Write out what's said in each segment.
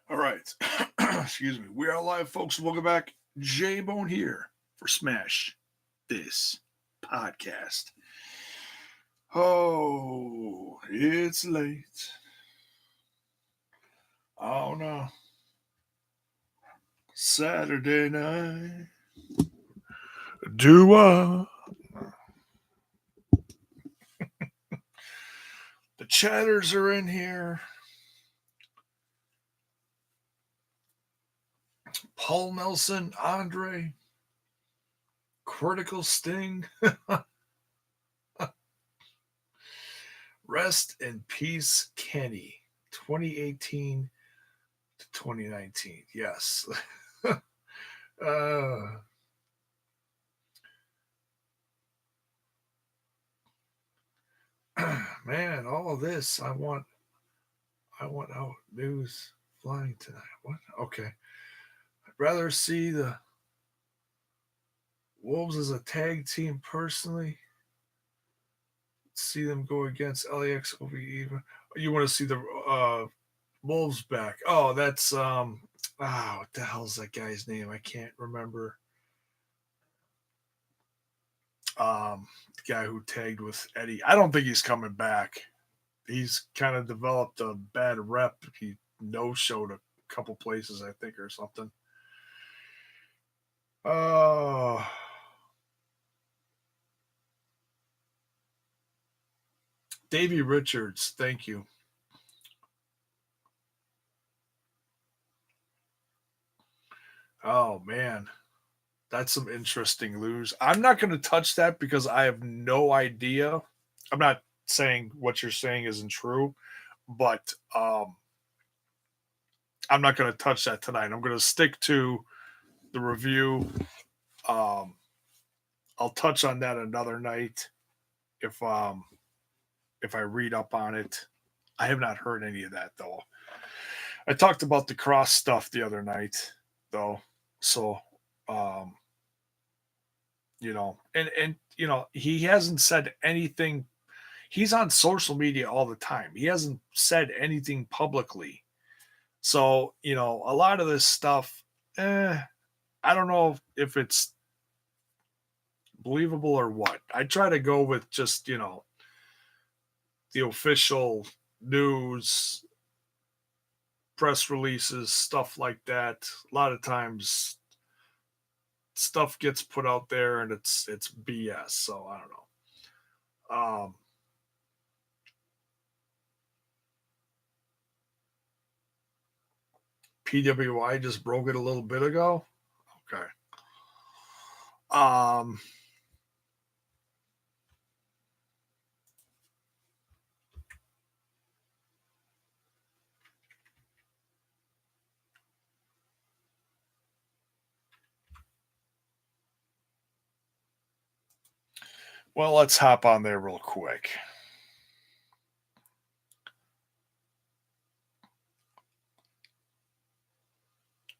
All right. Excuse me. We are live, folks. Welcome back. J Bone here for Smash This Podcast. Oh, it's late. On a Saturday night. Do the chatters are in here. Paul Nelson, Andre, Critical Sting. Rest in peace, Kenny. 2018 to 2019. Yes. uh, Man, all of this. I want out news flying tonight. What? Okay. I'd rather see the Wolves as a tag team personally. See them go against LAX over even. You want to see the Wolves back? Oh, that's what the hell's that guy's name? I can't remember. The guy who tagged with Eddie. I don't think he's coming back. He's kind of developed a bad rep. He no showed a couple places, I think, or something. Oh, Davey Richards, thank you. Oh man, that's some interesting news. I'm not going to touch that because I have no idea. I'm not saying what you're saying isn't true, but I'm not going to touch that tonight. I'm going to stick to the review. Um, I'll touch on that another night if if I read up on it. I have not heard any of that though. I talked about the cross stuff the other night though, so um, he hasn't said anything. He's on social media all the time. He hasn't said anything publicly. So a lot of this stuff, I don't know if it's believable or what. I try to go with just the official news, press releases, stuff like that. A lot of times stuff gets put out there and it's BS. So I don't know. PWI just broke it a little bit ago. Okay. Um, well, let's hop on there real quick.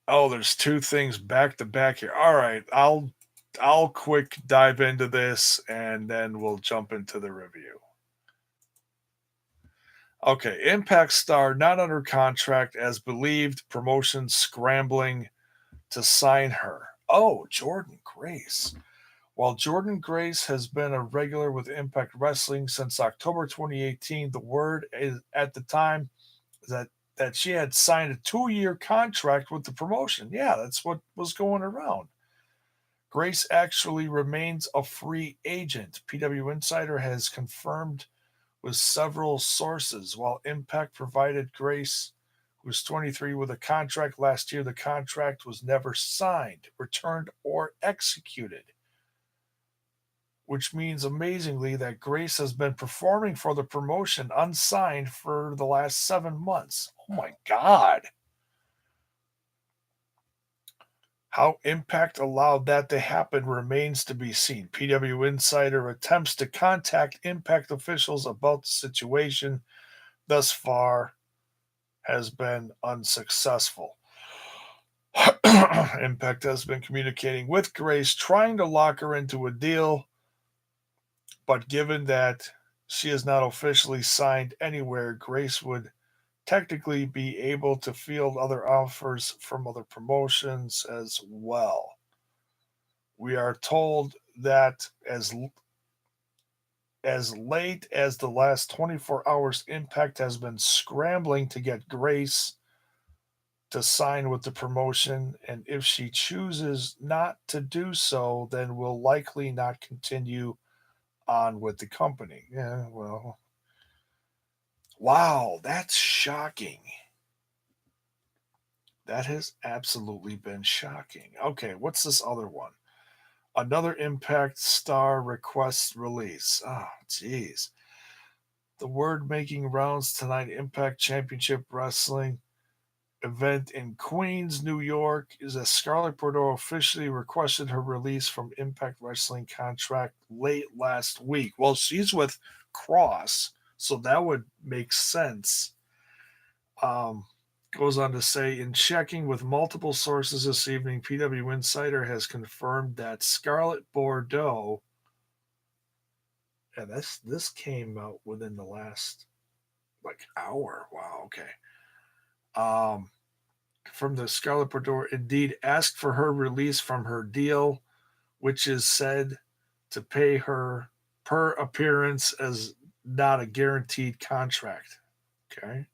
Oh, there's two things back to back here. All right, I'll quick dive into this and then we'll jump into the review. Okay, Impact star not under contract as believed, promotion scrambling to sign her. Oh, Jordan Grace. While Jordan Grace has been a regular with Impact Wrestling since October 2018, the word is, at the time that she had signed a 2-year contract with the promotion. Yeah, that's what was going around. Grace actually remains a free agent. PW Insider has confirmed with several sources. While Impact provided Grace, who was 23, with a contract last year, the contract was never signed, returned, or executed. Which means amazingly that Grace has been performing for the promotion unsigned for the last 7 months. Oh my God. How Impact allowed that to happen remains to be seen. PW Insider attempts to contact Impact officials about the situation thus far has been unsuccessful. Impact has been communicating with Grace, trying to lock her into a deal, But given that she is not officially signed anywhere, Grace would technically be able to field other offers from other promotions as well. We are told that as late as the last 24 hours, Impact has been scrambling to get Grace to sign with the promotion, and if she chooses not to do so, then will likely not continue on with the company. Yeah, well, wow, that's shocking. That has absolutely been shocking. Okay, what's this other one? Another Impact star requests release. Oh, jeez. The word making rounds tonight. Impact Championship Wrestling event in Queens, New York, is that Scarlett Bordeaux officially requested her release from Impact Wrestling contract late last week. Well, she's with Cross, so that would make sense. Um, Goes on to say, in checking with multiple sources this evening, PW Insider has confirmed that Scarlett Bordeaux, and this came out within the last like hour. Wow, okay. Um, from the Scarlet Bordeaux indeed asked for her release from her deal, which is said to pay her per appearance as not a guaranteed contract. Okay.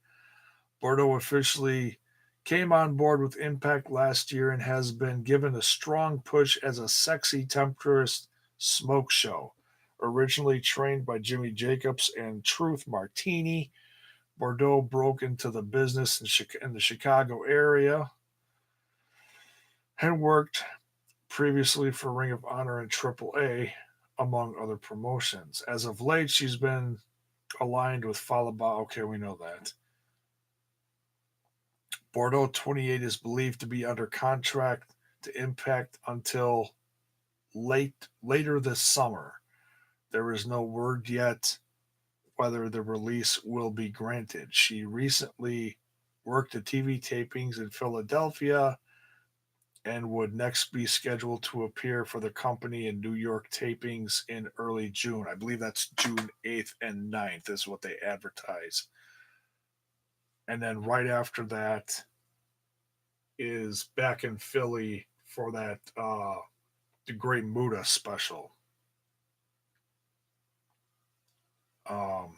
Bordeaux officially came on board with Impact last year and has been given a strong push as a sexy temptress smoke show. Originally trained by Jimmy Jacobs and Truth Martini, Bordeaux broke into the business in the Chicago area and worked previously for Ring of Honor and AAA, among other promotions. As of late, she's been aligned with Falaba. Okay, we know that. Bordeaux 28 is believed to be under contract to Impact until later this summer. There is no word yet whether the release will be granted. She recently worked at TV tapings in Philadelphia and would next be scheduled to appear for the company in New York tapings in early June. I believe that's June 8th and 9th is what they advertise. And then right after that is back in Philly for that the Great Muda special. Um,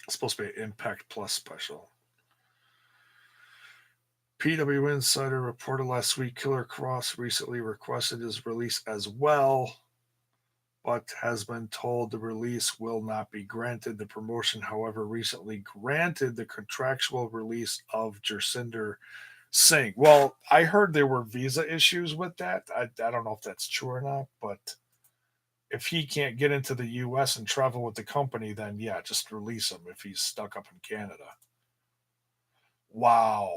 it's supposed to be an Impact Plus special. PW Insider reported last week Killer Cross recently requested his release as well, but has been told the release will not be granted. The promotion, however, recently granted the contractual release of Jersinder Singh. Well, I heard there were visa issues with that. I don't know if that's true or not, but if he can't get into the U.S. and travel with the company, then yeah, just release him if he's stuck up in Canada. Wow.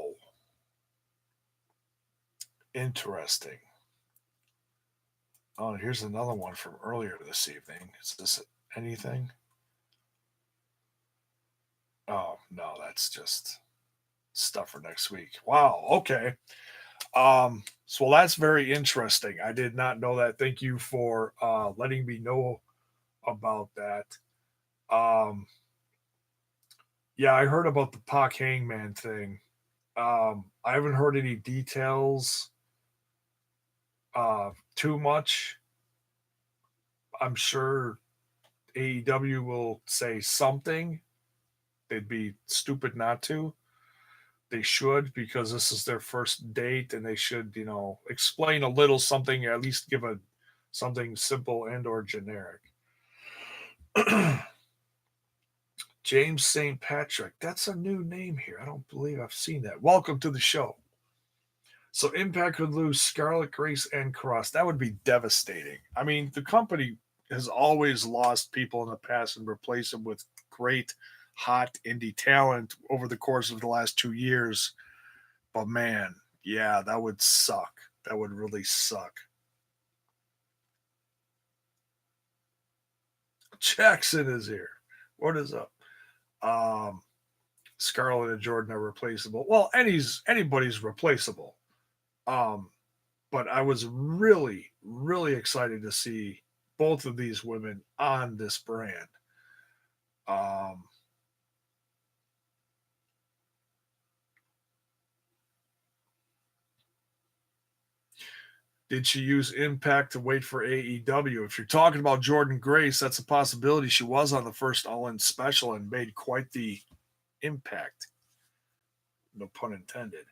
Interesting. Oh, here's another one from earlier this evening. Is this anything? Oh, no, that's just stuff for next week. Wow. Okay. So well, that's very interesting. I did not know that. Thank you for letting me know about that. Um, yeah, I heard about the Pac Hangman thing. I haven't heard any details too much. I'm sure AEW will say something. They'd be stupid not to. They should because this is their first date, and they should, explain a little something. At least give a something simple and or generic. James St. Patrick. That's a new name here. I don't believe I've seen that. Welcome to the show. So Impact would lose Scarlet, Grace, and Cross. That would be devastating. I mean, the company has always lost people in the past and replaced them with great, hot indie talent over the course of the last 2 years. But man, yeah, that would suck. That would really suck. Jackson is here. What is up? Um, Scarlett and Jordan are replaceable. Well, anybody's replaceable. Um, but I was really, really excited to see both of these women on this brand. Um, did she use Impact to wait for AEW? If you're talking about Jordan Grace, that's a possibility. She was on the first All In special and made quite the impact. No pun intended.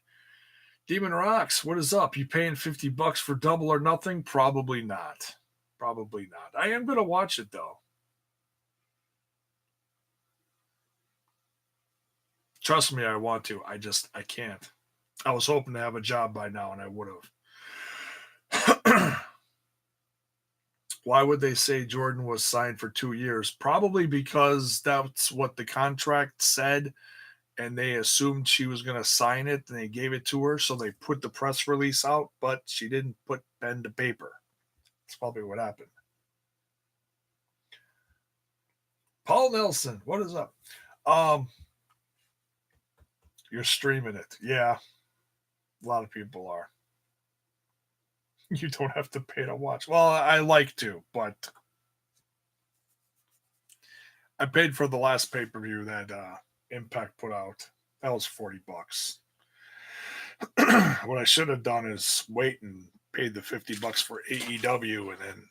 Demon Rocks, what is up? You paying $50 for Double or Nothing? Probably not. Probably not. I am going to watch it though. Trust me, I want to. I can't. I was hoping to have a job by now, and I would have. Why would they say Jordan was signed for 2 years? Probably because that's what the contract said, and they assumed she was going to sign it, and they gave it to her, so they put the press release out, but she didn't put pen to paper. That's probably what happened. Paul Nelson, what is up? You're streaming it. Yeah, a lot of people are. You don't have to pay to watch. Well, I like to, but I paid for the last pay per view that Impact put out. That was $40. What I should have done is wait and paid the $50 for AEW and then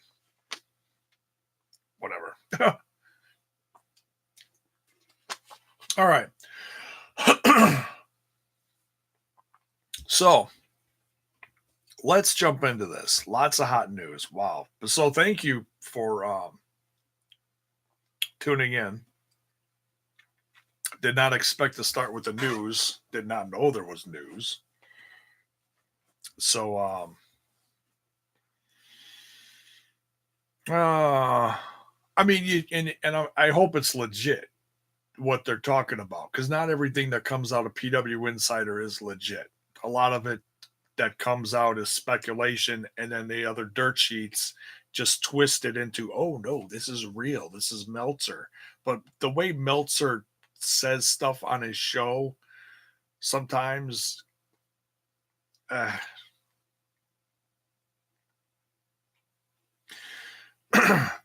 whatever. All right. So let's jump into this. Lots of hot news. Wow. So thank you for tuning in. Did not expect to start with the news. Did not know there was news. So I mean, I hope it's legit what they're talking about, because not everything that comes out of PW Insider is legit. A lot of it that comes out is speculation, and then the other dirt sheets just twist it into, oh no, this is real. This is Meltzer. But the way Meltzer says stuff on his show, sometimes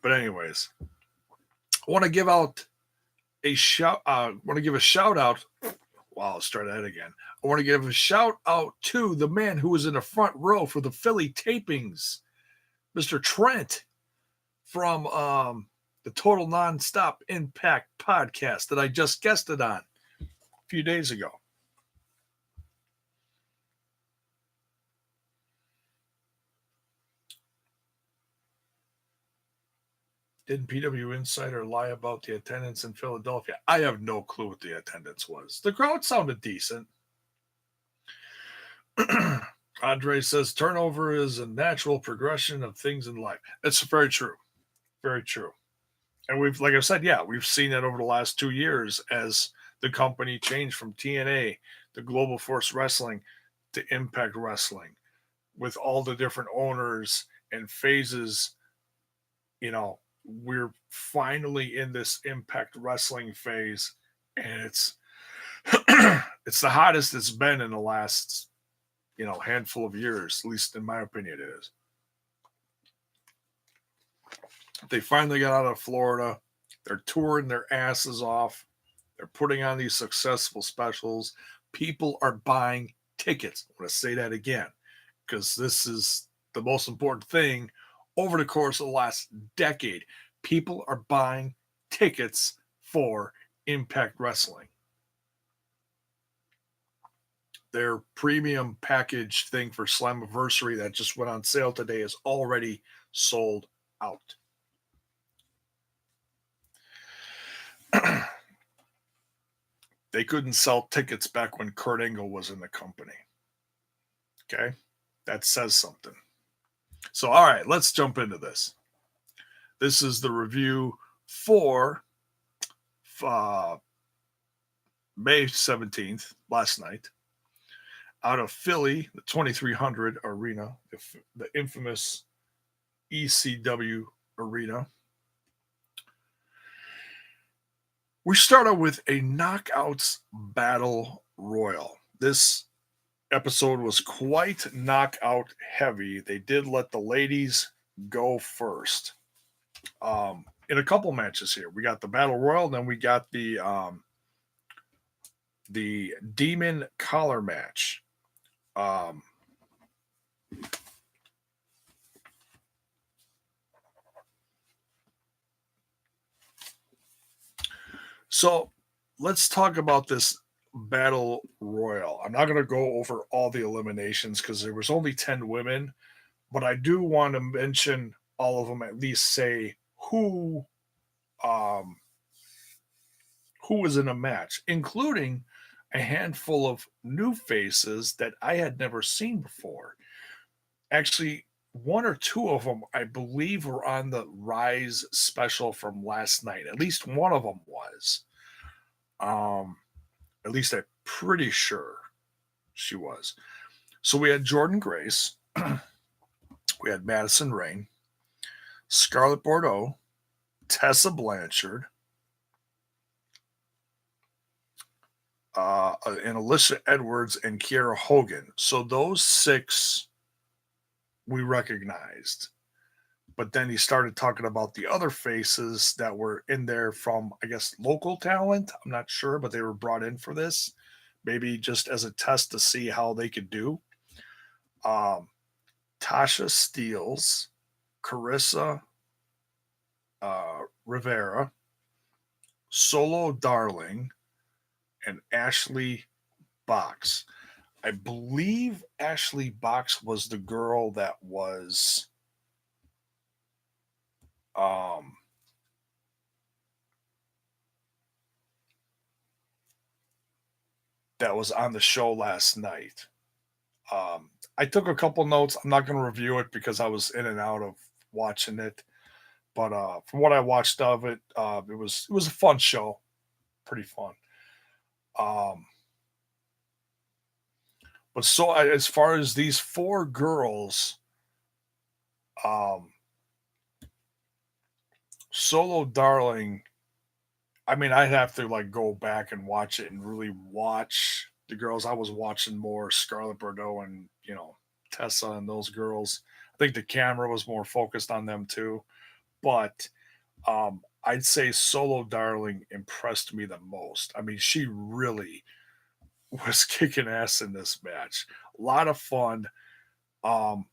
but anyways, I want to give out a shout. Want to give a shout out. Wow, let's try that again. I want to give a shout out to the man who was in the front row for the Philly tapings, Mr. Trent from the Total Nonstop Impact podcast that I just guested on a few days ago. Didn't PW Insider lie about the attendance in Philadelphia? I have no clue what the attendance was. The crowd sounded decent. Andre says turnover is a natural progression of things in life. It's very true. Very true. And we've, like I said, yeah, we've seen that over the last 2 years as the company changed from TNA to Global Force Wrestling to Impact Wrestling with all the different owners and phases. You know, we're finally in this Impact Wrestling phase, and it's it's the hottest it's been in the last handful of years, at least in my opinion it is. They finally got out of Florida. They're touring their asses off. They're putting on these successful specials. People are buying tickets. I'm going to say that again, because this is the most important thing. Over the course of the last decade, people are buying tickets for Impact Wrestling. Their premium package thing for Slammiversary that just went on sale today is already sold out. They couldn't sell tickets back when Kurt Angle was in the company. Okay? That says something. So, all right, let's jump into this. This is the review for May 17th, last night, out of Philly, the 2300 Arena, the infamous ECW Arena. We start out with a Knockouts Battle Royal. This episode was quite knockout heavy. They did let the ladies go first. In a couple matches here. We got the Battle Royal, and then we got the Demon Collar match. Um, so let's talk about this Battle Royal. I'm not going to go over all the eliminations because there was only 10 women, but I do want to mention all of them, at least say um, who was in a match, including a handful of new faces that I had never seen before. Actually, one or two of them, I believe, were on the Rise special from last night. At least one of them was. Um, at least I'm pretty sure she was. So we had Jordan Grace, we had Madison Rain, Scarlett Bordeaux, Tessa Blanchard, and Alyssa Edwards and Kiera Hogan. So those six we recognized. But then he started talking about the other faces that were in there from, I guess, local talent. I'm not sure, but they were brought in for this, maybe just as a test to see how they could do. Um, Tasha Steeles, Carissa Rivera, Solo Darling, and Ashley Box. I believe Ashley Box was the girl um, that was on the show last night. I took a couple notes. I'm not going to review it because I was in and out of watching it. But from what I watched of it, it was a fun show, pretty fun. Um, but so as far as these four girls, um, Solo Darling, I mean, I'd have to like go back and watch it and really watch the girls. I was watching more Scarlett Bordeaux and Tessa and those girls. I think the camera was more focused on them too, but I'd say Solo Darling impressed me the most. I mean, she really was kicking ass in this match. A lot of fun. Um,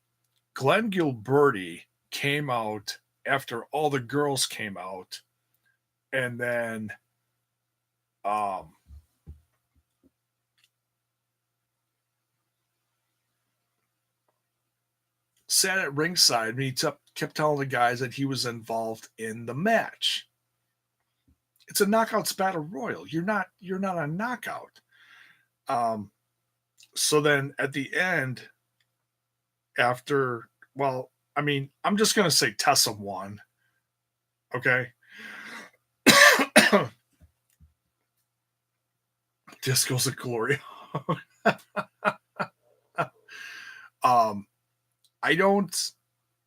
Glenn Gilberti came out after all the girls came out, and then um, sat at ringside and he kept telling the guys that he was involved in the match. It's a knockouts battle royal. You're not a knockout. Um, so then at the end, after, well, I mean, I'm just gonna say Tessa won. Okay. Disco's a glory. um, I don't.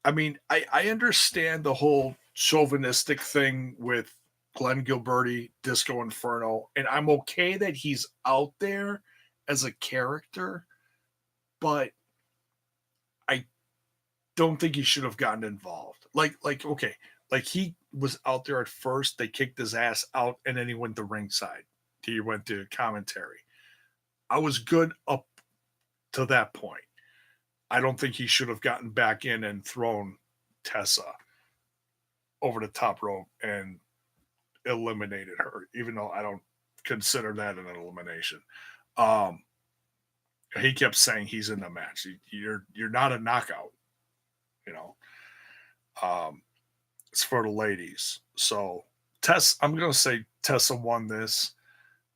I mean, I understand the whole chauvinistic thing with Glenn Gilberti, Disco Inferno, and I'm okay that he's out there as a character, but I don't think he should have gotten involved. Okay, like he was out there at first, they kicked his ass out, and then he went to ringside. He went to commentary. I was good up to that point. I don't think he should have gotten back in and thrown Tessa over the top rope and eliminated her, even though I don't consider that an elimination. Um, he kept saying he's in the match. You're not a knockout, you know. Um, it's for the ladies. So I'm gonna say Tessa won this.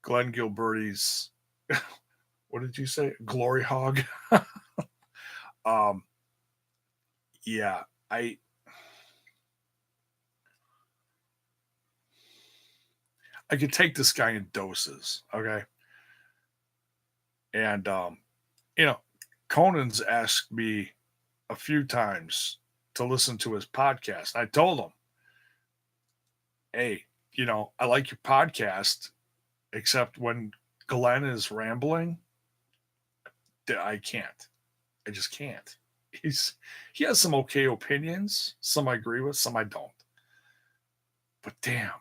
Glenn Gilberti's what did you say? Glory hog. um, yeah, I could take this guy in doses. Okay, and you know, Conan's asked me a few times to listen to his podcast. I told him, hey, I like your podcast, except when Glenn is rambling, I can't. I just can't. He has some okay opinions. Some I agree with, some I don't. But damn,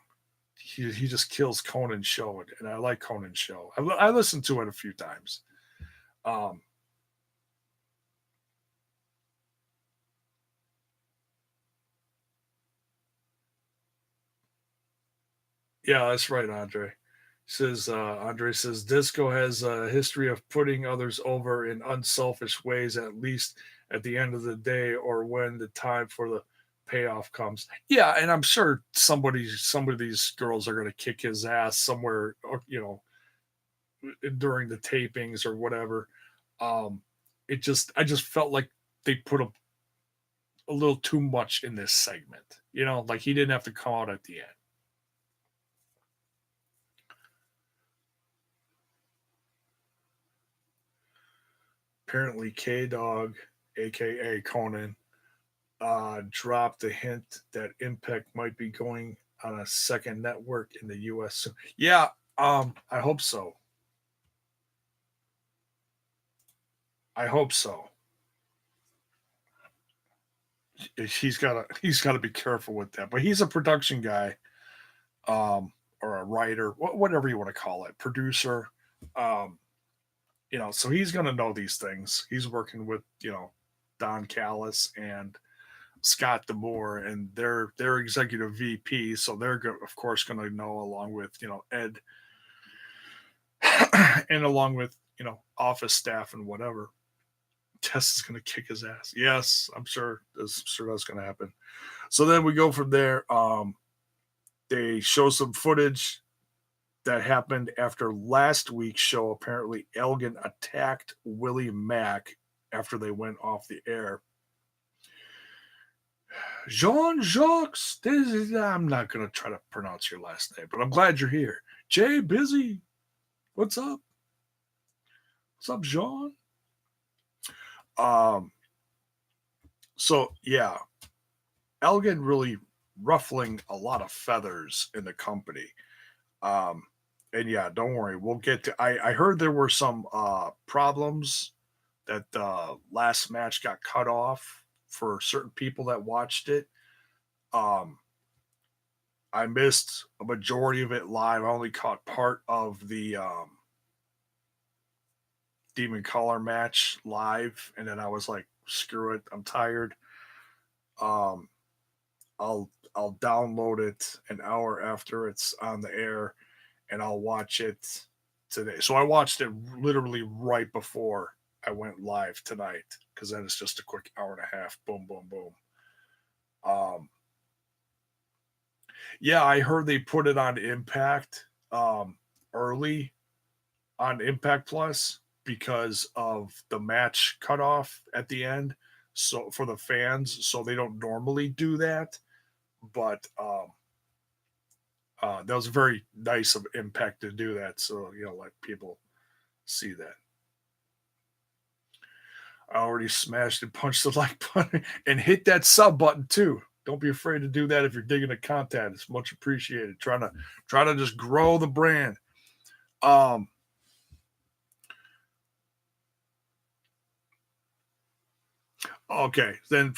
he just kills Conan's show, and I like Conan's show. I listened to it a few times. Um, yeah, that's right, Andre. Says Andre says Disco has a history of putting others over in unselfish ways, at least at the end of the day, or when the time for the payoff comes. Yeah, and I'm sure some of these girls are going to kick his ass somewhere, or during the tapings or whatever. Um, I just felt like they put a little too much in this segment. Like he didn't have to come out at the end. Apparently, K Dog, aka Conan, dropped the hint that Impact might be going on a second network in the U.S. soon. Yeah, I hope so. I hope so. He's got to be careful with that. But he's a production guy, or a writer, whatever you want to call it, producer. Um, so he's gonna know these things. He's working with Don Callis and Scott Demore, and they're executive VP, so they're of course going to know, along with Ed, and along with office staff and whatever. Tess is going to kick his ass. Yes, I'm sure. That's going to happen. So then we go from there. They show some footage that happened after last week's show. Apparently, Elgin attacked Willie Mack after they went off the air. Jean Jacques. I'm not going to try to pronounce your last name, but I'm glad you're here. Jay Busy. What's up? What's up, Jean? Um, so yeah, Elgin really ruffling a lot of feathers in the company. Um, and yeah, don't worry, we'll get to. I heard there were some problems that the last match got cut off for certain people that watched it. Um, I missed a majority of it live. I only caught part of the Demon Collar match live, and then I was like, screw it, I'm tired. Um, I'll download it an hour after it's on the air, and I'll watch it today. So I watched it literally right before I went live tonight, because then it's just a quick hour and a half. Boom, boom, boom. Um, yeah, I heard they put it on Impact early on Impact Plus because of the match cutoff at the end. So for the fans, so they don't normally do that, but that was very nice of Impact to do that. So let people see that. I already smashed and punched the like button and hit that sub button too. Don't be afraid to do that if you're digging the content. It's much appreciated. Trying to just grow the brand. Um, okay, then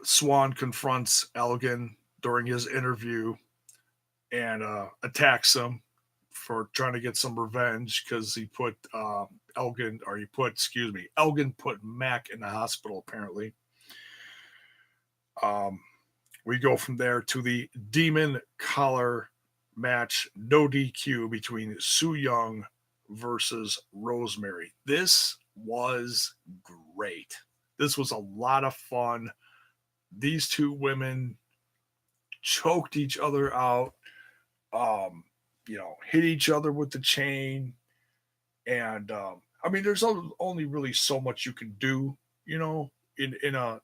Swan confronts Elgin during his interview and attacks him for trying to get some revenge because he put Elgin put Mac in the hospital apparently. We go from there to the Demon Collar match, no DQ, between Su Young versus Rosemary. This was great. This was a lot of fun. These two women choked each other out, hit each other with the chain. And I mean, there's only really so much you can do, in a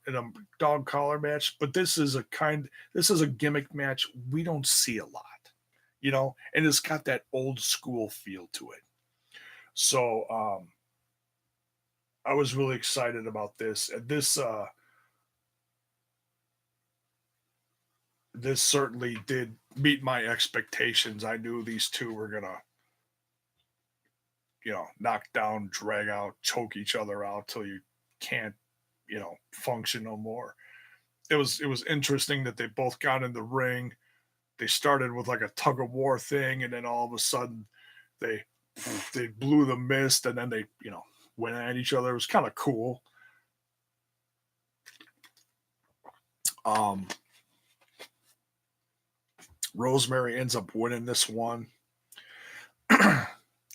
dog collar match. But this is a gimmick match we don't see a lot, and it's got that old school feel to it. So I was really excited about this. And this certainly did meet my expectations. I knew these two were gonna, knock down, drag out, choke each other out till you can't, function no more. It was interesting that they both got in the ring. they started with like a tug of war thing, and then all of a sudden they they blew the mist, and then they went at each other. It was kind of cool. Um, Rosemary ends up winning this one.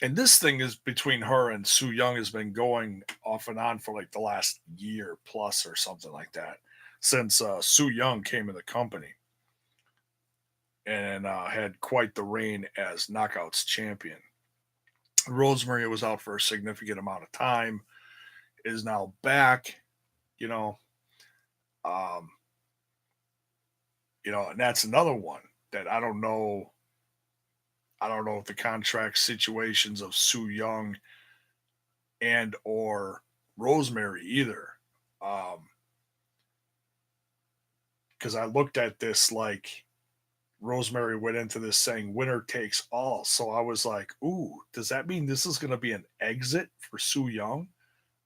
And this thing is between her and Su Young has been going off and on for like the last year plus or something like that since Su Young came in the company and had quite the reign as Knockouts champion. Rosemary was out for a significant amount of time, is now back, you know, um, and that's another one that I don't know. I don't know if the contract situations of Su Young and or Rosemary either. Um, because I looked at this like Rosemary went into this saying winner takes all. So I was like, ooh, does that mean this is going to be an exit for Su Young?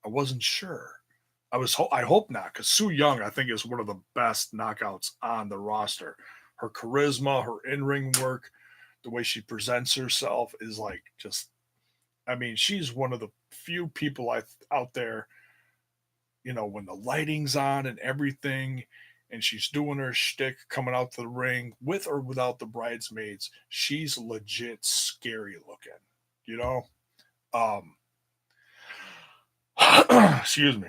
I wasn't sure. I hope not, because Su Young I think is one of the best knockouts on the roster. Her charisma, her in ring work, the way she presents herself is like just. I mean, she's one of the few people out there. When the lighting's on and everything, and she's doing her shtick coming out to the ring with or without the bridesmaids, she's legit scary looking. You know, um, excuse me.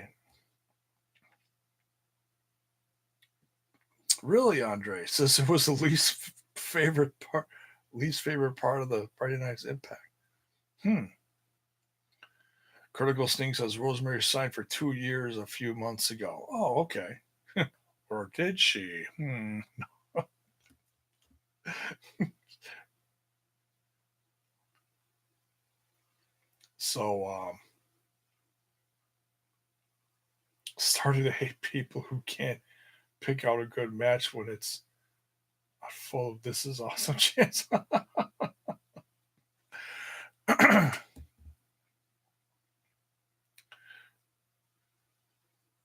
Really, Andre says it was the least favorite part of the Friday Night's Impact. Hmm. Critical Sting says Rosemary signed for 2 years a few months ago. Oh, okay. Or did she? Hmm. So, starting to hate people who can't pick out a good match when it's full of this is awesome chance.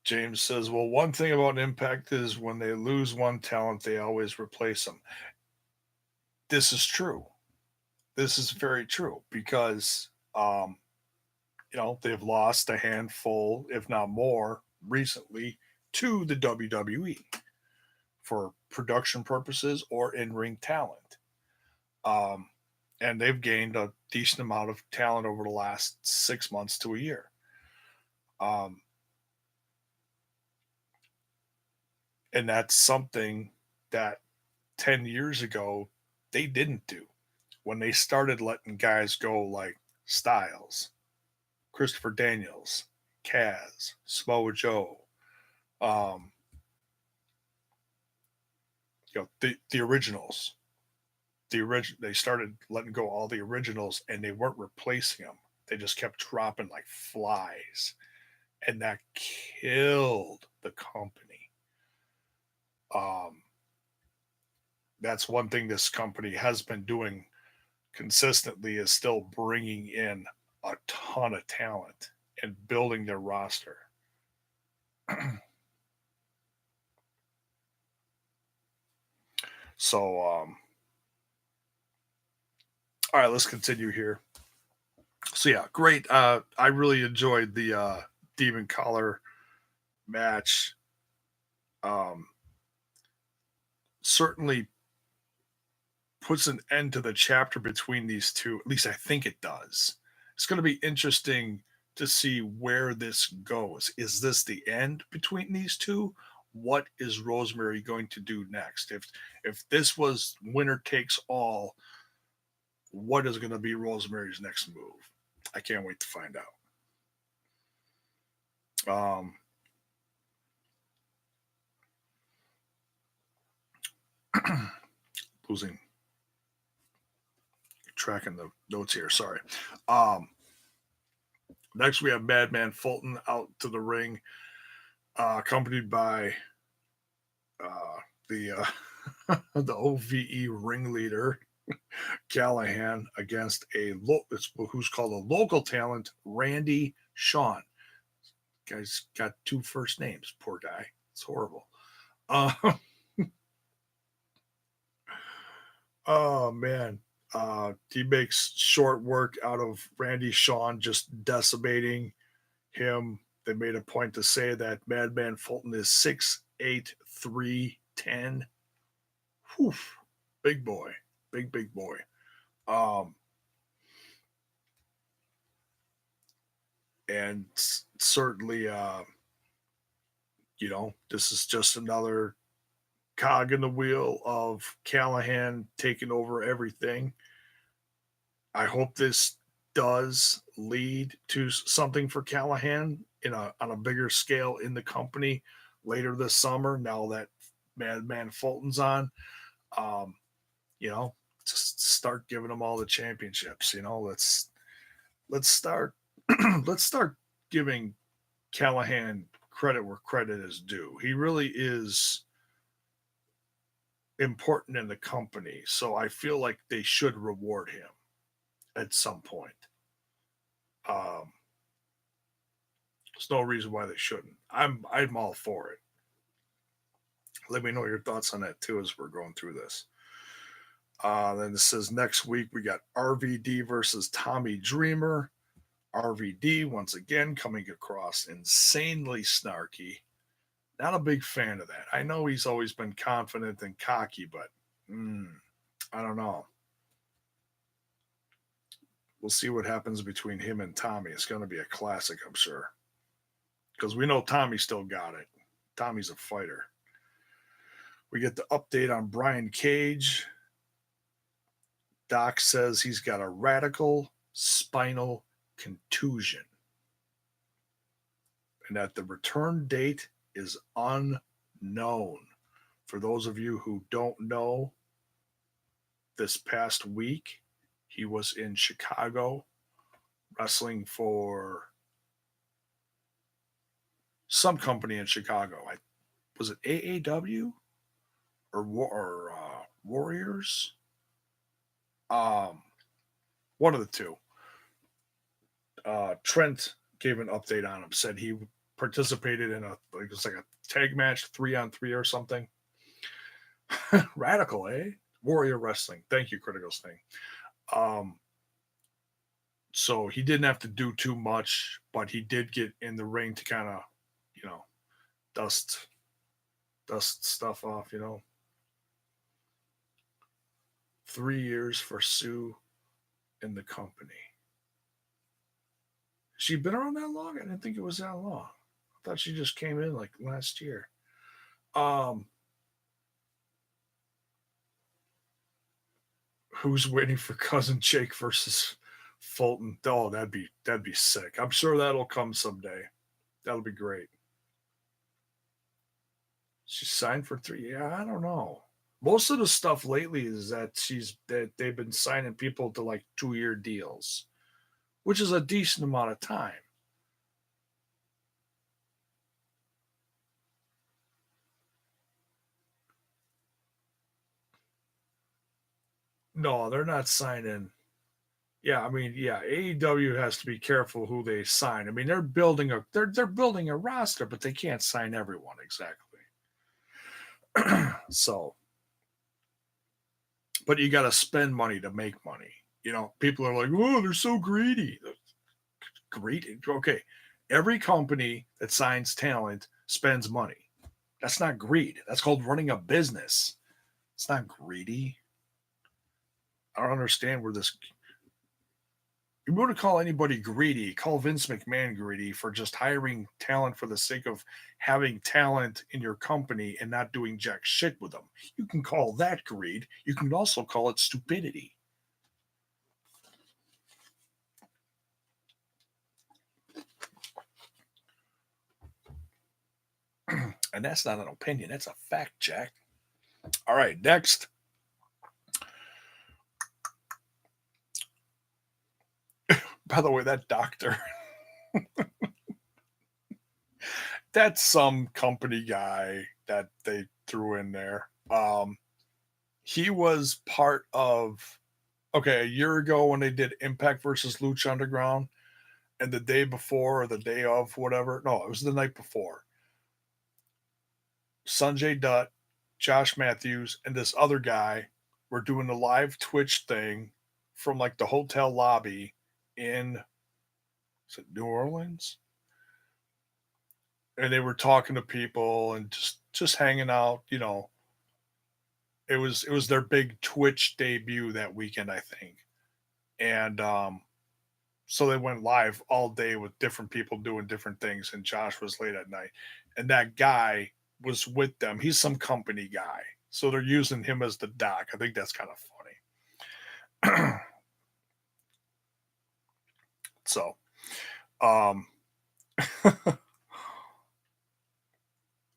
James says, well, one thing about Impact is when they lose one talent, they always replace them. This is true. This is very true because, they've lost a handful, if not more, recently to the WWE for production purposes or in ring talent. Um, and they've gained a decent amount of talent over the last 6 months to a year. Um, and that's something that 10 years ago they didn't do when they started letting guys go like Styles, Christopher Daniels, Kaz, Samoa Joe, um, the originals. They started letting go all the originals and they weren't replacing them. They just kept dropping like flies, and that killed the company. Um, that's one thing this company has been doing consistently is still bringing in a ton of talent and building their roster. So, all right, let's continue here. So yeah, great. I really enjoyed the Demon Collar match. Um, certainly puts an end to the chapter between these two. At least I think it does. It's going to be interesting to see where this goes. Is this the end between these two? What is Rosemary going to do next? If this was winner takes all, what is going to be Rosemary's next move? I can't wait to find out. Losing tracking the notes here. Sorry. Um, Next, we have Madman Fulton out to the ring, accompanied by the the OVE ringleader Callahan against who's called a local talent, Randy Sean. Guy's got two first names. Poor guy. It's horrible. Uh, Oh man. He makes short work out of Randy Shawn just decimating him. They made a point to say that Madman Fulton is 6'8", 310. Whew. Big boy. Big boy. Um, and certainly, this is just another cog in the wheel of Callahan taking over everything. I hope this does lead to something for Callahan on a bigger scale in the company later this summer. Now that Madman Fulton's on, um, you know, just start giving them all the championships. Let's start let's start giving Callahan credit where credit is due. He really is important in the company, so I feel like they should reward him at some point. Um, there's no reason why they shouldn't. I'm all for it. Let me know your thoughts on that too as we're going through this. Then it says next week we got RVD versus Tommy Dreamer. RVD once again coming across insanely snarky. Not a big fan of that. I know he's always been confident and cocky, but I don't know. We'll see what happens between him and Tommy. It's going to be a classic, I'm sure. Because we know Tommy still got it. Tommy's a fighter. We get the update on Brian Cage. Doc says he's got a radical spinal contusion and that the return date is unknown. For those of you who don't know, this past week he was in Chicago wrestling for some company in Chicago. Was it AAW or Warriors? Um, one of the two. Trent gave an update on him. Said he participated in it was like a tag match, 3-on-3 or something. Radical, eh? Warrior Wrestling. Thank you, Critical Sting. So he didn't have to do too much, but he did get in the ring to kind of, you know, dust stuff off. 3 years for Sue in the company. She been around that long? I didn't think it was that long. I thought she just came in like last year. Who's waiting for Cousin Jake versus Fulton? Oh, that'd be sick. I'm sure that'll come someday. That'll be great. She signed for 3. Yeah, I don't know. Most of the stuff lately is that they've been signing people to like 2-year deals, which is a decent amount of time. No, they're not signing. Yeah, I mean, yeah, AEW has to be careful who they sign. I mean, they're building a roster, but they can't sign everyone exactly. So, but you got to spend money to make money. People are like, "Oh, they're so greedy." Greedy. Okay, every company that signs talent spends money. That's not greed. That's called running a business. It's not greedy. I don't understand where this. You want to call anybody greedy, call Vince McMahon greedy for just hiring talent for the sake of having talent in your company and not doing jack shit with them. You can call that greed. You can also call it stupidity. And that's not an opinion, that's a fact, Jack. All right, next. By the way, that doctor, that's some company guy that they threw in there. He was part of, okay, a year ago when they did Impact versus Lucha Underground, and the day before or the day of, whatever. No, it was the night before. Sanjay Dutt, Josh Matthews, and this other guy were doing a live Twitch thing from like the hotel lobby in, is it New Orleans? And they were talking to people and just hanging out, you know. It was their big Twitch debut that weekend, I think. And so they went live all day with different people doing different things, and Josh was late at night. And that guy was with them. He's some company guy. So they're using him as the doc. I think that's kind of funny. So, um,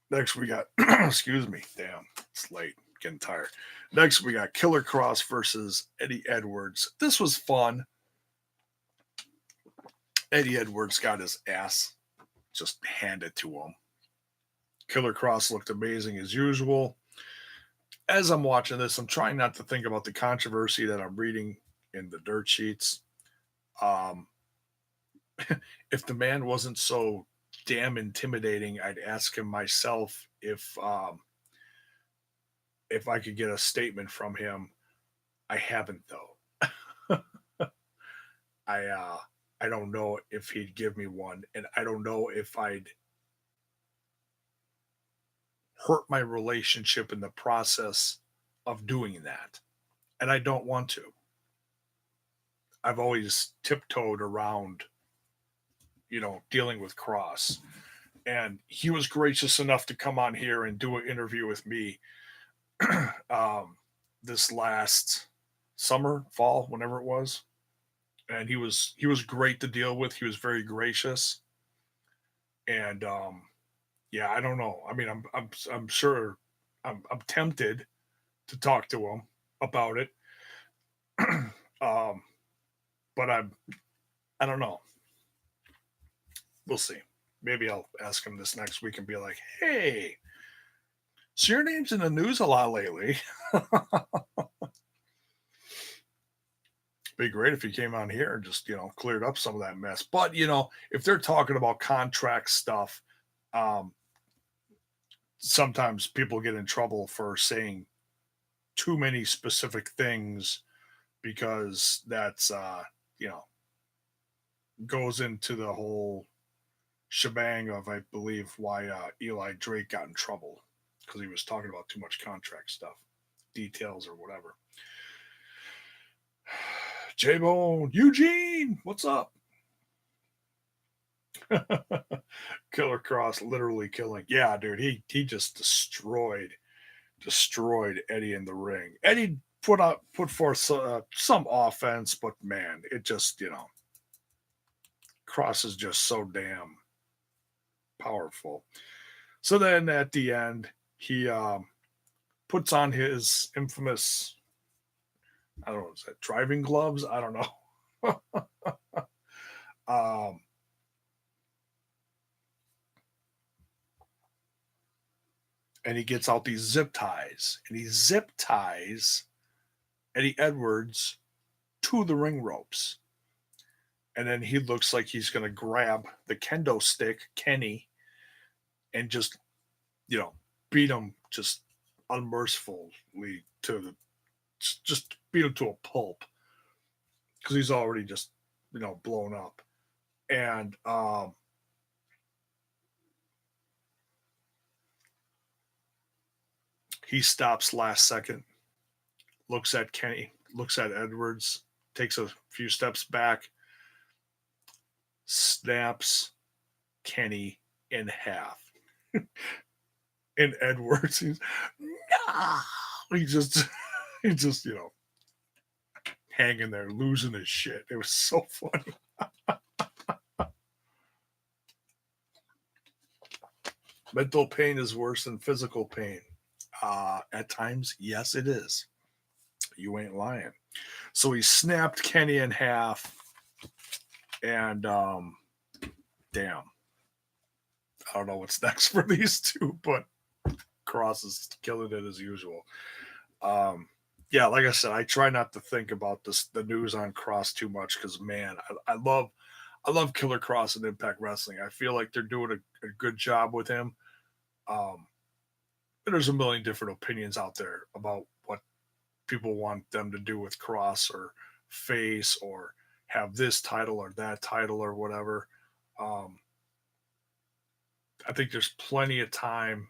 next we got, excuse me, damn, it's late, getting tired. Next we got Killer Cross versus Eddie Edwards. This was fun. Eddie Edwards got his ass just handed to him. Killer Cross looked amazing as usual. As I'm watching this, I'm trying not to think about the controversy that I'm reading in the dirt sheets. Um, if the man wasn't so damn intimidating, I'd ask him myself if I could get a statement from him. I haven't though. I I don't know if he'd give me one, and I don't know if I'd hurt my relationship in the process of doing that. And I don't want to. I've always tiptoed around, dealing with Cross. And he was gracious enough to come on here and do an interview with me um, this last summer, fall, whenever it was. And he was great to deal with. He was very gracious. And yeah, I don't know. I mean, I'm sure I'm tempted to talk to him about it. um, but I don't know. We'll see. Maybe I'll ask him this next week and be like, "Hey, so your name's in the news a lot lately." Be great if he came on here and just cleared up some of that mess. But if they're talking about contract stuff, um, sometimes people get in trouble for saying too many specific things because that's you know goes into the whole shebang of, I believe, why Eli Drake got in trouble because he was talking about too much contract stuff, details or whatever. J Bone, Eugene, what's up? Killer Cross literally killing. Yeah, dude, he just destroyed Eddie in the ring. Eddie put forth some offense, but man, it just Cross is just so damn powerful. So then at the end, he puts on his infamous, I don't know, is that driving gloves? I don't know. um, and he gets out these zip ties, and he zip ties Eddie Edwards to the ring ropes. And then he looks like he's going to grab the kendo stick, Kenny, and just, you know, beat him just unmercifully to the, just beat him to a pulp because he's already just, blown up. And he stops last second, looks at Kenny, looks at Edwards, takes a few steps back, snaps Kenny in half. And Edwards, no! he just, he just, hanging there, losing his shit. It was so funny. Mental pain is worse than physical pain. At times, yes, it is. You ain't lying. So he snapped Kenny in half, and damn, I don't know what's next for these two, but Cross is killing it as usual. Um, yeah, like I said, I try not to think about the news on Cross too much because man, I love Killer Cross and Impact Wrestling. I feel like they're doing a good job with him. Um, there's a million different opinions out there about what people want them to do with Cross or face or have this title or that title or whatever. Um, I think there's plenty of time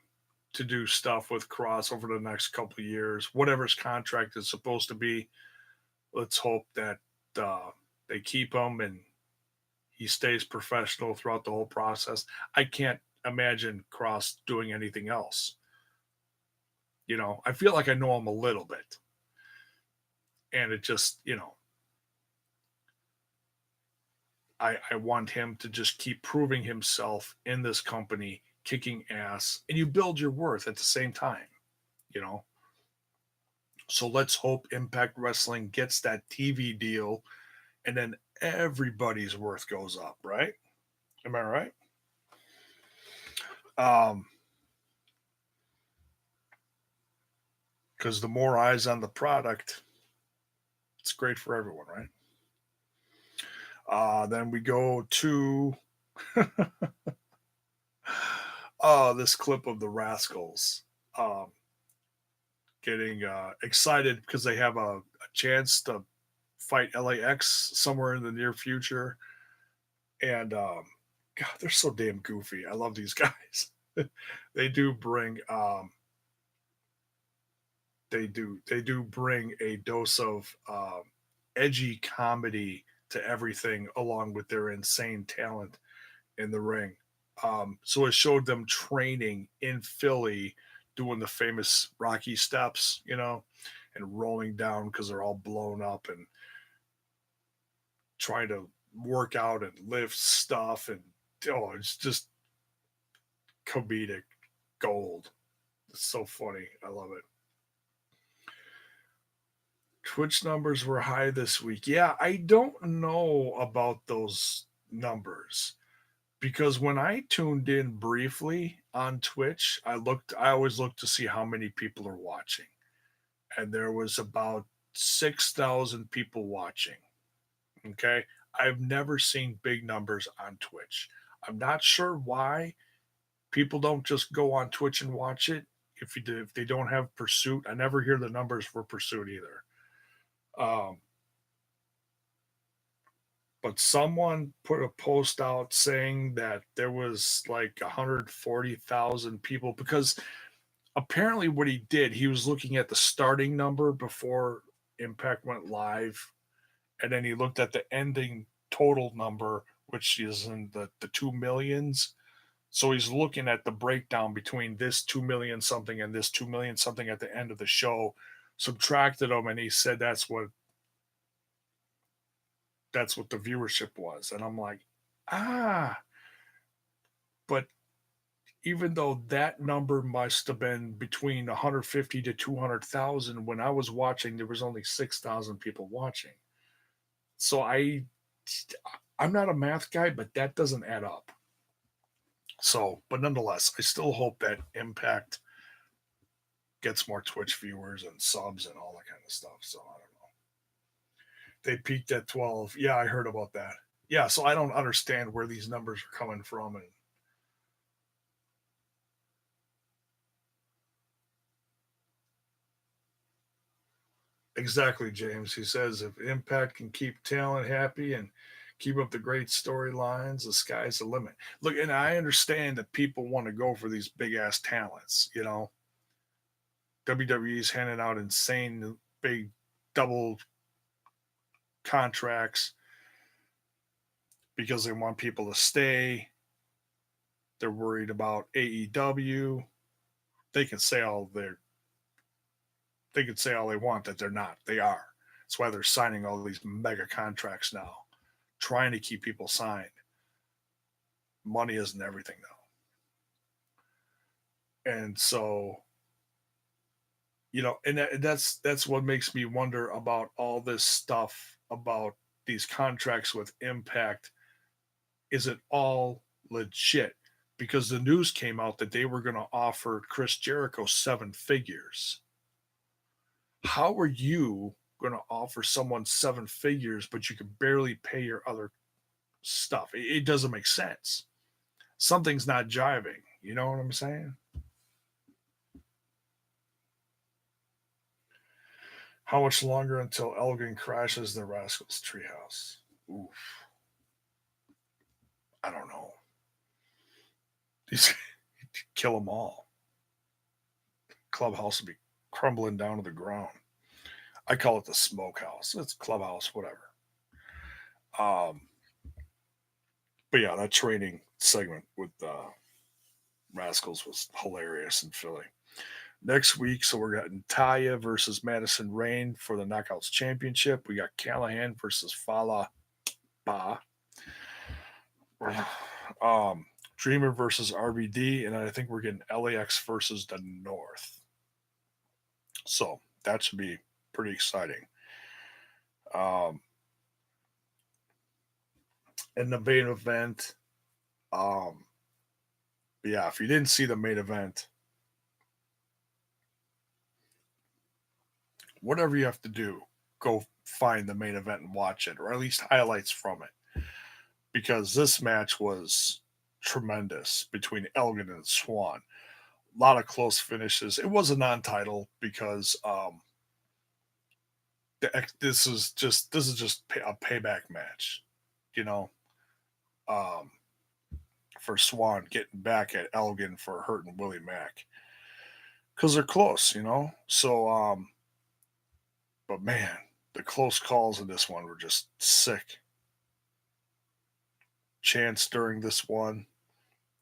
to do stuff with Cross over the next couple of years. Whatever his contract is supposed to be, let's hope that uh, they keep him and he stays professional throughout the whole process. I can't imagine Cross doing anything else. I feel like I know him a little bit, and it just, I want him to just keep proving himself in this company, kicking ass, and you build your worth at the same time, you know. So let's hope Impact Wrestling gets that TV deal, and then everybody's worth goes up, right? Am I right? Um, because the more eyes on the product, it's great for everyone, right? Then we go to this clip of the Rascals getting excited because they have a chance to fight LAX somewhere in the near future. And God, they're so damn goofy. I love these guys. they do bring they do bring a dose of edgy comedy to everything along with their insane talent in the ring. So it showed them training in Philly, doing the famous Rocky steps, and rolling down because they're all blown up and trying to work out and lift stuff. And it's just comedic gold. It's so funny. I love it. Twitch numbers were high this week. Yeah, I don't know about those numbers because when I tuned in briefly on Twitch, I always look to see how many people are watching. And there was about 6,000 people watching. Okay? I've never seen big numbers on Twitch. I'm not sure why people don't just go on Twitch and watch it if they don't have Pursuit. I never hear the numbers for Pursuit either. Um, but someone put a post out saying that there was like 140,000 people because apparently what he did, he was looking at the starting number before Impact went live, and then he looked at the ending total number, which is in the 2 millions. So he's looking at the breakdown between this 2 million something and this 2 million something at the end of the show, subtracted them, and he said that's what the viewership was. And I'm like, ah, but even though that number must have been between 150 to 200,000, when I was watching, there was only 6,000 people watching. So I'm not a math guy, but that doesn't add up. So, but nonetheless, I still hope that Impact gets more Twitch viewers and subs and all that kind of stuff. So I don't know. They peaked at 12. Yeah, I heard about that. Yeah, so I don't understand where these numbers are coming from. And exactly, James. He says if Impact can keep talent happy and keep up the great storylines, the sky's the limit. Look, and I understand that people want to go for these big ass talents. WWE's handing out insane big double contracts because they want people to stay. They're worried about AEW. They can say all they want that they're not. They are. That's why they're signing all these mega contracts now, trying to keep people signed. Money isn't everything though. And so, and that's what makes me wonder about all this stuff about these contracts with Impact. Is it all legit? Because the news came out that they were going to offer Chris Jericho 7 figures. How are you going to offer someone 7 figures, but you can barely pay your other stuff? It doesn't make sense. Something's not jiving. You know what I'm saying? How much longer until Elgin crashes the Rascals treehouse? Oof. I don't know. He's kill them all. Clubhouse would be crumbling down to the ground. I call it the smokehouse. It's clubhouse, whatever. But yeah, that training segment with Rascals was hilarious in Philly. Next week, so we're getting Taya versus Madison Rain for the Knockouts Championship. We got Callahan versus Fala Ba. Um, Dreamer versus RVD, and I think we're getting LAX versus the North. So that should be pretty exciting. Um, in the main event, um, yeah, if you didn't see the main event, whatever you have to do, go find the main event and watch it, or at least highlights from it, because this match was tremendous between Elgin and Swan. A lot of close finishes. It was a non-title because this is just a payback match, you know, um, for Swan getting back at Elgin for hurting Willie Mack because they're close, you know. So, but man, the close calls in this one were just sick. Chance during this one,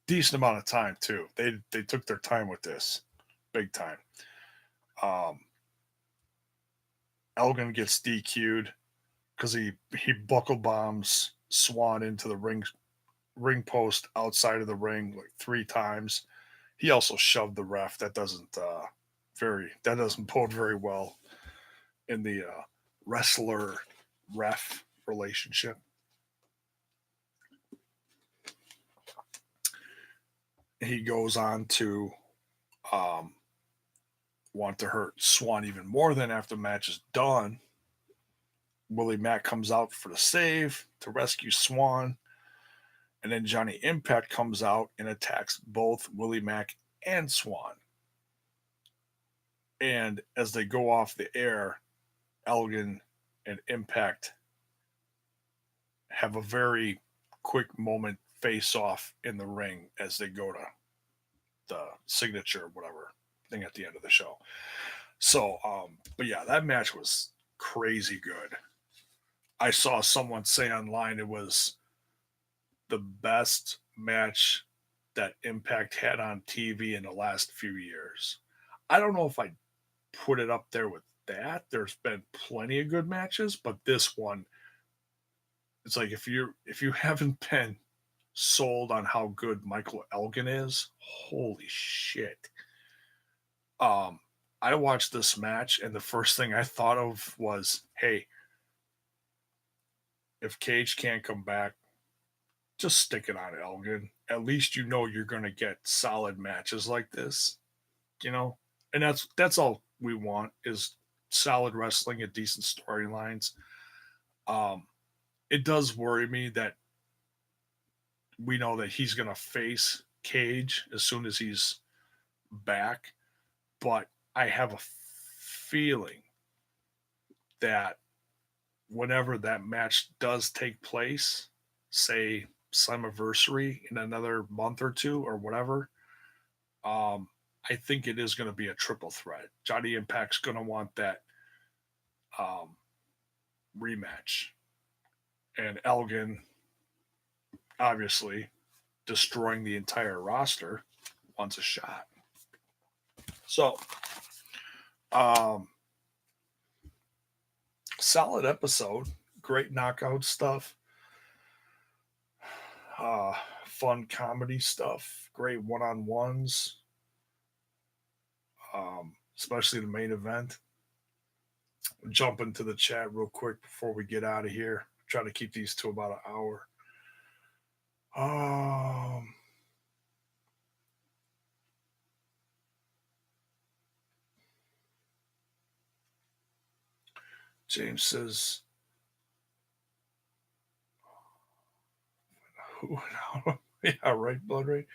decent amount of time too. They took their time with this, big time. Um, Elgin gets DQ'd because he buckle bombs Swan into the ring post outside of the ring like 3 times. He also shoved the ref. That doesn't bode very well in the wrestler ref relationship. He goes on to um, want to hurt Swan even more. Than after the match is done, Willie Mack comes out for the save to rescue Swan. And then Johnny Impact comes out and attacks both Willie Mack and Swan. And as they go off the air, Elgin and Impact have a very quick moment face off in the ring as they go to the signature, whatever thing at the end of the show. So, but yeah, that match was crazy good. I saw someone say online it was the best match that Impact had on TV in the last few years. I don't know if I'd put it up there with that. There's been plenty of good matches, but this one, it's like if you haven't been sold on how good Michael Elgin is, holy shit. Um, I watched this match and the first thing I thought of was, hey, if Cage can't come back, just stick it on Elgin. At least you know you're going to get solid matches like this, you know. And that's all we want is solid wrestling and decent storylines. Um, it does worry me that we know that he's going to face Cage as soon as he's back, but I have a feeling that whenever that match does take place, say Slammiversary in another month or two or whatever, um, I think it is going to be a triple threat. Johnny Impact's going to want that um, rematch, and Elgin, obviously, destroying the entire roster, wants a shot. So, um, solid episode, great knockout stuff, uh, fun comedy stuff, great one-on-ones, especially the main event. Jump into the chat real quick before we get out of here. Try to keep these to about an hour. Um, James says, yeah, right, Blood Ray.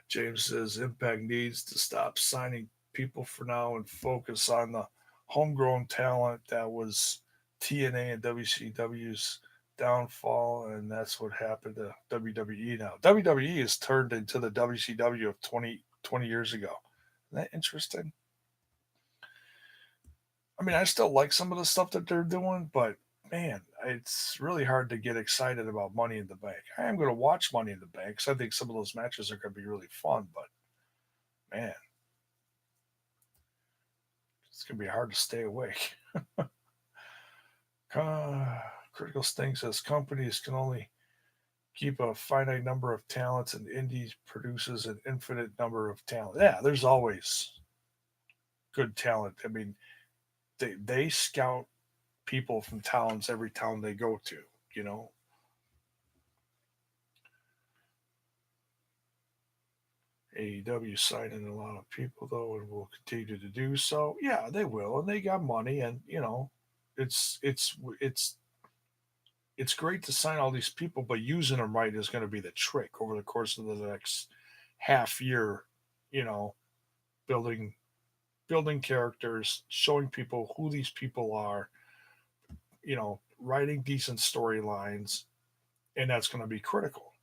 James says, Impact needs to stop signing people for now and focus on the homegrown talent that was TNA and WCW's downfall, and that's what happened to WWE now. WWE is turned into the WCW of 20 years ago. Isn't that interesting? I mean, I still like some of the stuff that they're doing, but man, it's really hard to get excited about Money in the Bank. I am going to watch Money in the Bank because I think some of those matches are going to be really fun, but man, it's going to be hard to stay awake. Critical Sting says companies can only keep a finite number of talents, and indie produces an infinite number of talent. Yeah, there's always good talent. I mean, they scout people from towns every town they go to. You know, AEW signing a lot of people though, and will continue to do so. Yeah, they will, and they got money, and it's it's it's it's great to sign all these people, but using them right is going to be the trick over the course of the next half year. You know, building building characters, showing people who these people are. Writing decent storylines, and that's going to be critical.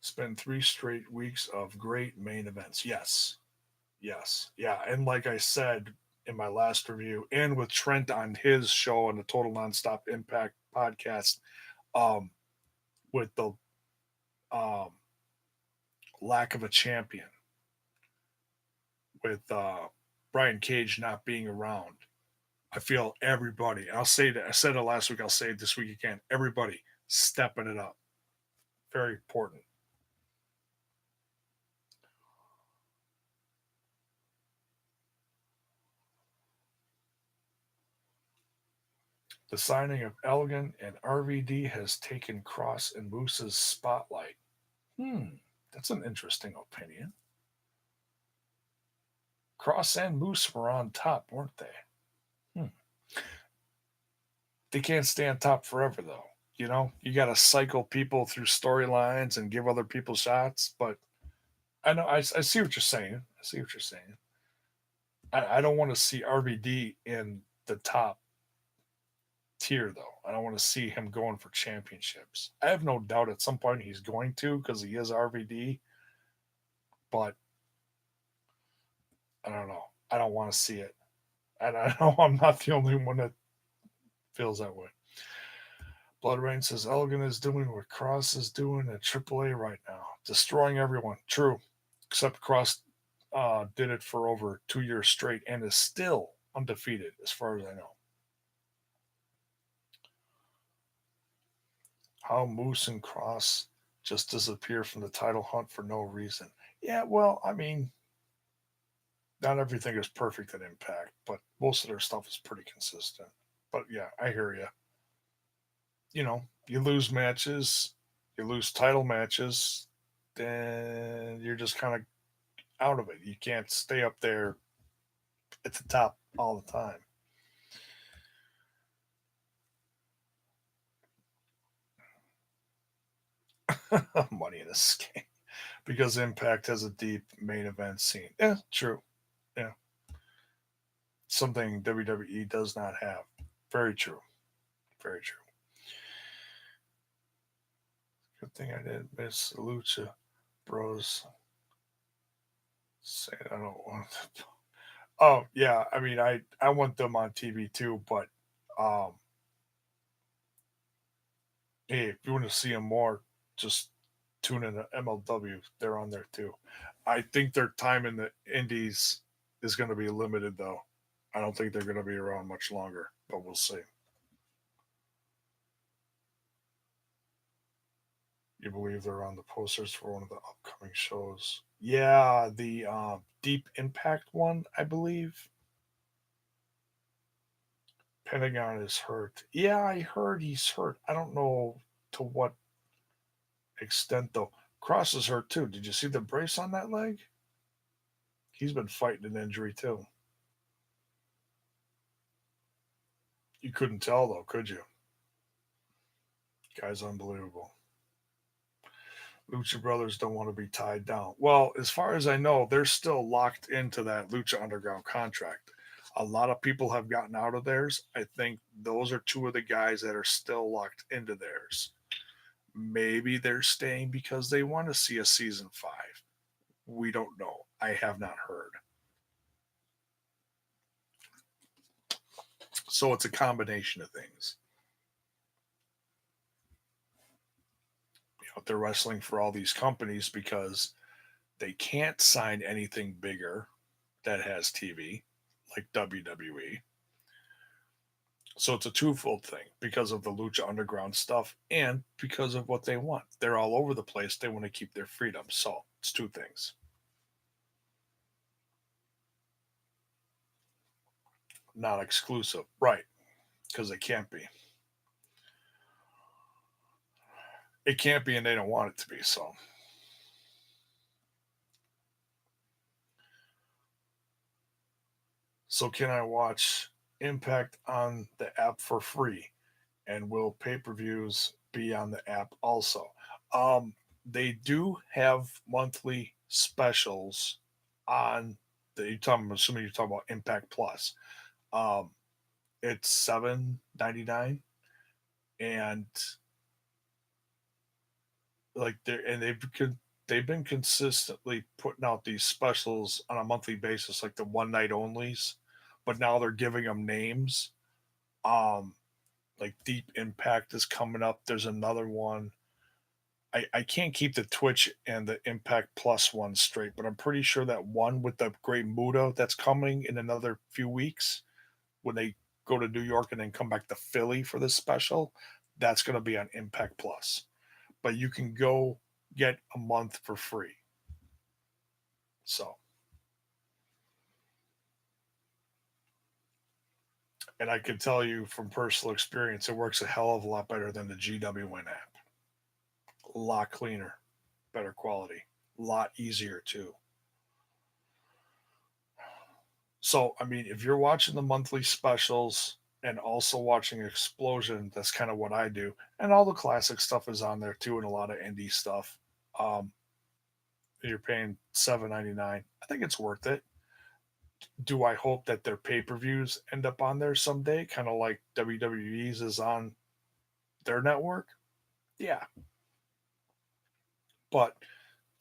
Spend 3 straight weeks of great main events. Yes, yes, yeah, and like I said in my last review, and with Trent on his show on the Total Nonstop Impact podcast, um, with the um, lack of a champion, with Brian Cage not being around, I feel everybody. And I'll say that I said it last week. I'll say it this week again. Everybody stepping it up. Very important. The signing of Elgin and RVD has taken Cross and Moose's spotlight. Hmm, that's an interesting opinion. Cross and Moose were on top, weren't they? Hmm. They can't stay on top forever, though. You got to cycle people through storylines and give other people shots. But I know I see what you're saying. I see what you're saying. I don't want to see RVD in the top tier, though. I don't want to see him going for championships. I have no doubt at some point he's going to because he is RVD. But I don't know. I don't want to see it. And I know I'm not the only one that feels that way. Blood Rain says Elgin is doing what Cross is doing at AAA right now, destroying everyone. True, except Cross did it for over 2 years straight and is still undefeated, as far as I know. How Moose and Cross just disappear from the title hunt for no reason. Yeah, well, I mean, not everything is perfect at Impact, but most of their stuff is pretty consistent. But yeah, I hear you. You lose matches, you lose title matches, then you're just kind of out of it. You can't stay up there at the top all the time. Money in this game because Impact has a deep main event scene. Yeah, true. Yeah, something WWE does not have. Very true. Very true. Good thing I didn't miss Lucha Bros. Saying I don't want. Oh yeah, I mean I want them on TV too, but um, hey, if you want to see them more, just tune in to MLW. They're on there too. I think their time in the Indies is going to be limited, though. I don't think they're going to be around much longer, but we'll see. You believe they're on the posters for one of the upcoming shows? Yeah, the Deep Impact one, I believe. Pentagon is hurt. Yeah, I heard he's hurt. I don't know to what extent, though. Cross is hurt too. Did you see the brace on that leg? He's been fighting an injury too. You couldn't tell though, could you? Guy's unbelievable. Lucha Brothers don't want to be tied down. Well, as far as I know, they're still locked into that Lucha Underground contract. A lot of people have gotten out of theirs. I think those are two of the guys that are still locked into theirs. Maybe they're staying because they want to see a season 5. We don't know. I have not heard. So it's a combination of things. They're wrestling for all these companies because they can't sign anything bigger that has TV like WWE. So it's a twofold thing because of the Lucha Underground stuff and because of what they want. They're all over the place. They want to keep their freedom. So it's two things. Not exclusive. Right. Because it can't be. It can't be, and they don't want it to be. So can I watch Impact on the app for free? And will pay-per-views be on the app also? They do have monthly specials on the I'm assuming you're talking about Impact Plus. Um, it's $7.99, and like they've been consistently putting out these specials on a monthly basis, like the one night onlys, but now they're giving them names. Um, like Deep Impact is coming up. There's another one. I can't keep the Twitch and the Impact Plus one straight, but I'm pretty sure that one with the Great Muda that's coming in another few weeks when they go to New York and then come back to Philly for this special, that's going to be on Impact Plus. But you can go get a month for free. So, and I can tell you from personal experience, it works a hell of a lot better than the GWN app. A lot cleaner, better quality, a lot easier too. So, I mean, if you're watching the monthly specials and also watching Explosion, that's kind of what I do. And all the classic stuff is on there too, and a lot of indie stuff. Um, you're paying $7.99. I think it's worth it. Do I hope that their pay per views end up on there someday, kind of like WWE's is on their network? Yeah, but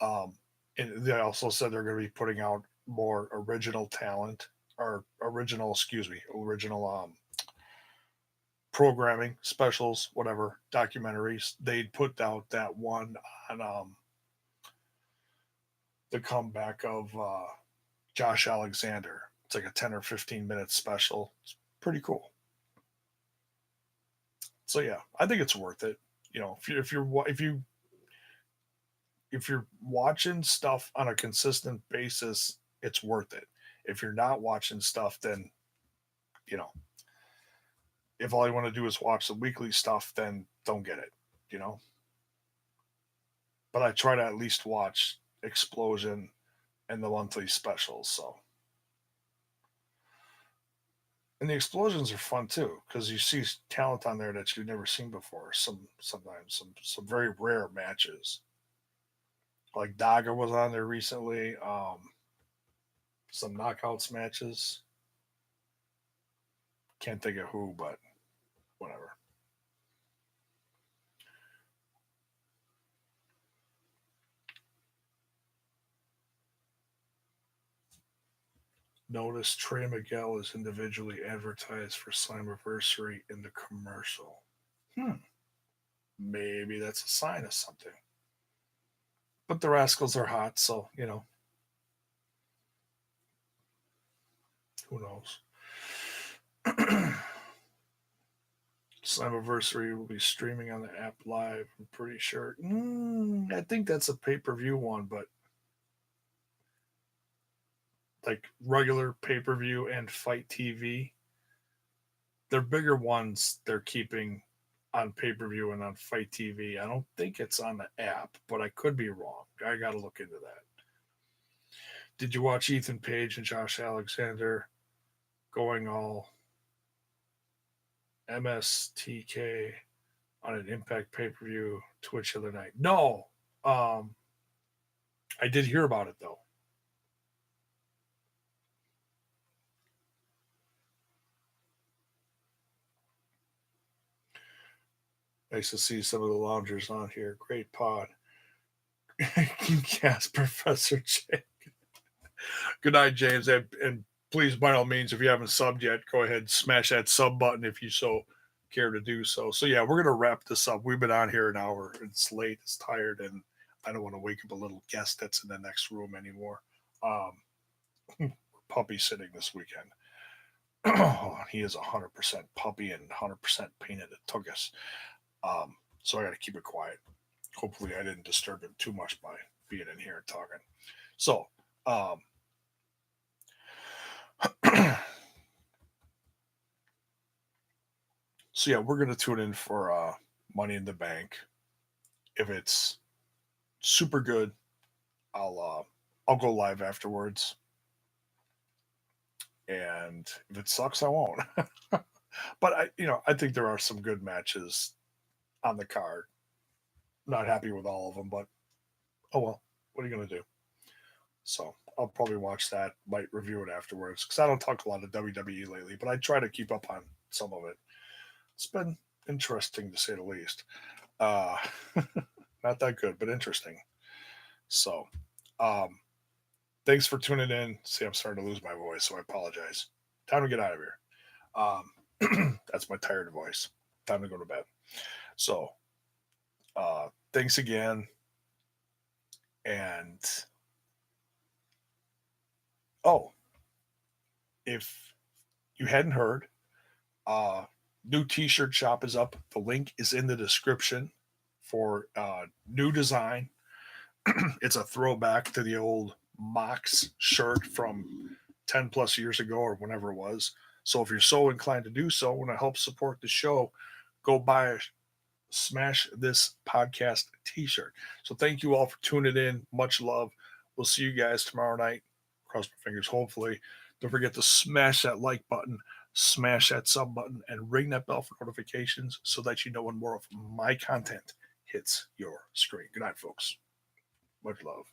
and they also said they're going to be putting out more original talent or original, excuse me, original programming specials, whatever documentaries. They'd put out that one on the comeback of Josh Alexander. It's like a 10 or 15 minute special. It's pretty cool. So yeah, I think it's worth it. If you're watching stuff on a consistent basis, it's worth it. If you're not watching stuff, then you know, if all you want to do is watch the weekly stuff, then don't get it. You know, but I try to at least watch Explosion and the monthly specials. So, and the explosions are fun too because you see talent on there that you've never seen before. Sometimes some very rare matches. Like Daga was on there recently. Some knockouts matches. Can't think of who, but whatever. Notice Trey Miguel is individually advertised for Slammiversary in the commercial. Hmm. Maybe that's a sign of something. But the Rascals are hot, so who knows? Slammiversary will be streaming on the app live. I'm pretty sure. I think that's a pay-per-view one, but like regular pay-per-view and Fight TV, they're bigger ones. They're keeping on pay-per-view and on Fight TV. I don't think it's on the app, but I could be wrong. I got to look into that. Did you watch Ethan Page and Josh Alexander going all MSTK on an Impact pay-per-view Twitch the other night? No, I did hear about it though. Nice to see some of the loungers on here. Great pod. Yes, Professor J. Good night, James. And please, by all means, if you haven't subbed yet, go ahead and smash that sub button if you so care to do so. So, yeah, we're going to wrap this up. We've been on here an hour. It's late, it's tired, and I don't want to wake up a little guest that's in the next room anymore. Puppy sitting this weekend. He is 100% puppy and 100% painted at Tugus. So I got to keep it quiet. Hopefully, I didn't disturb him too much by being in here and talking. So, so yeah, we're gonna tune in for Money in the Bank. If it's super good, I'll go live afterwards. And if it sucks, I won't. But I think there are some good matches on the card. Not happy with all of them, but oh well. What are you gonna do? So I'll probably watch that, might review it afterwards because I don't talk a lot of WWE lately, but I try to keep up on some of it. It's been interesting to say the least. Uh, not that good, but interesting. So, um, thanks for tuning in. See, I'm starting to lose my voice, so I apologize. Time to get out of here. That's my tired voice. Time to go to bed. So, thanks again. And oh, if you hadn't heard, new t-shirt shop is up. The link is in the description for new design. It's a throwback to the old Mox shirt from 10 plus years ago or whenever it was. So if you're so inclined to do so, want to help support the show, go buy a Smash This Podcast t-shirt. So thank you all for tuning in. Much love. We'll see you guys tomorrow night. Cross my fingers, hopefully. Don't forget to smash that like button, smash that sub button, and ring that bell for notifications so that you know when more of my content hits your screen. Good night, folks. Much love.